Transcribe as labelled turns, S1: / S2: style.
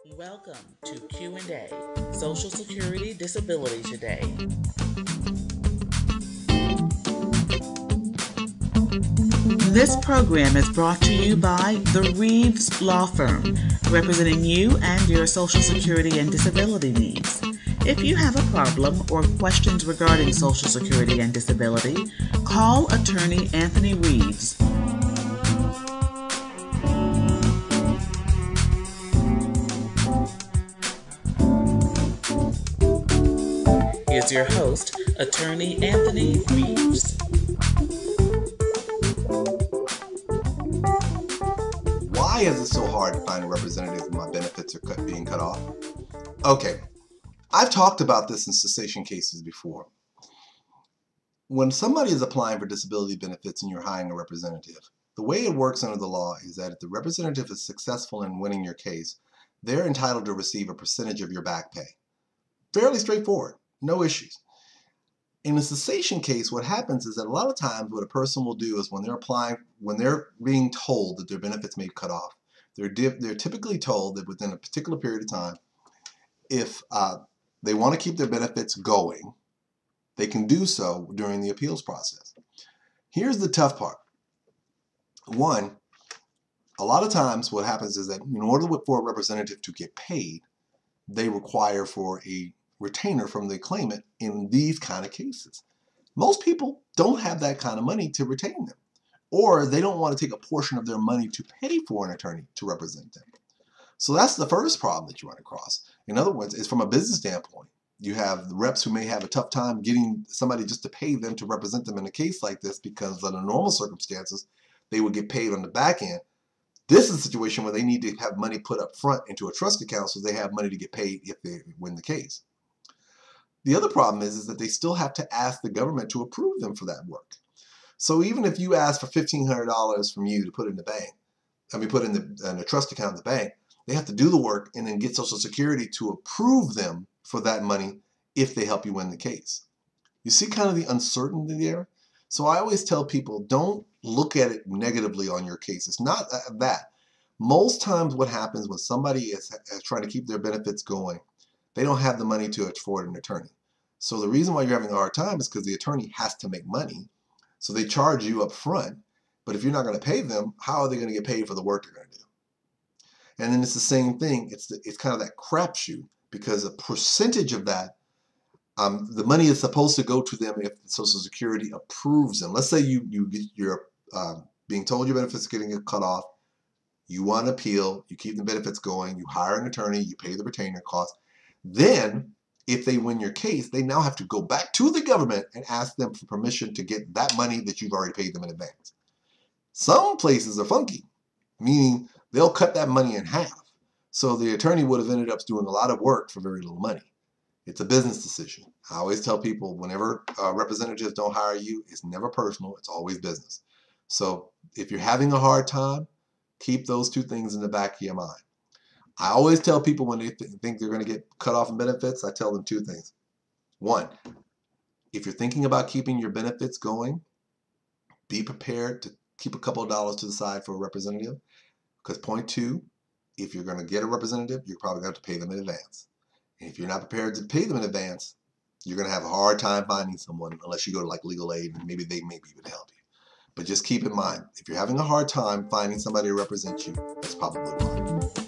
S1: Welcome to Q&A, Social Security Disability Today. This program is brought to you by the Reeves Law Firm, representing you and your Social Security and disability needs. If you have a problem or questions regarding Social Security and disability, call attorney Anthony Reeves. Here's your host, attorney Anthony Reeves.
S2: Why is it so hard to find a representative when my benefits are being cut off? Okay, I've talked about this in cessation cases before. When somebody is applying for disability benefits and you're hiring a representative, the way it works under the law is that if the representative is successful in winning your case, they're entitled to receive a percentage of your back pay. Fairly straightforward, no issues. In a cessation case, what happens is that a lot of times what a person will do is when they're being told that their benefits may be cut off, they're typically told that within a particular period of time, if they want to keep their benefits going, they can do so during the appeals process. Here's the tough part. One, a lot of times what happens is that in order for a representative to get paid, they require for a retainer from the claimant in these kind of cases. Most people don't have that kind of money to retain them, or they don't want to take a portion of their money to pay for an attorney to represent them. So that's the first problem that you run across. In other words, it's from a business standpoint. You have the reps who may have a tough time getting somebody just to pay them to represent them in a case like this because under normal circumstances, they would get paid on the back end. This is a situation where they need to have money put up front into a trust account so they have money to get paid if they win the case. The other problem is that they still have to ask the government to approve them for that work. So even if you ask for $1,500 from you to put in the bank, put in a trust account in the bank, they have to do the work and then get Social Security to approve them for that money if they help you win the case. You see kind of the uncertainty there? So I always tell people, don't look at it negatively on your case. It's not that. Most times what happens when somebody is trying to keep their benefits going, they don't have the money to afford an attorney. So the reason why you're having a hard time is because the attorney has to make money. So they charge you up front. But if you're not going to pay them, how are they going to get paid for the work they're going to do? And then it's the same thing. It's kind of that crapshoot because a percentage of that, the money is supposed to go to them if Social Security approves them. Let's say you're being told your benefits are getting cut off. You want to appeal. You keep the benefits going. You hire an attorney. You pay the retainer costs. Then, if they win your case, they now have to go back to the government and ask them for permission to get that money that you've already paid them in advance. Some places are funky, meaning they'll cut that money in half. So the attorney would have ended up doing a lot of work for very little money. It's a business decision. I always tell people whenever representatives don't hire you, it's never personal, it's always business. So if you're having a hard time, keep those two things in the back of your mind. I always tell people when they think they're going to get cut off in benefits, I tell them two things. One, if you're thinking about keeping your benefits going, be prepared to keep a couple of dollars to the side for a representative. Because point two, if you're going to get a representative, you're probably going to have to pay them in advance. And if you're not prepared to pay them in advance, you're going to have a hard time finding someone unless you go to like legal aid and maybe they may be able to help you. But just keep in mind, if you're having a hard time finding somebody to represent you, that's probably why.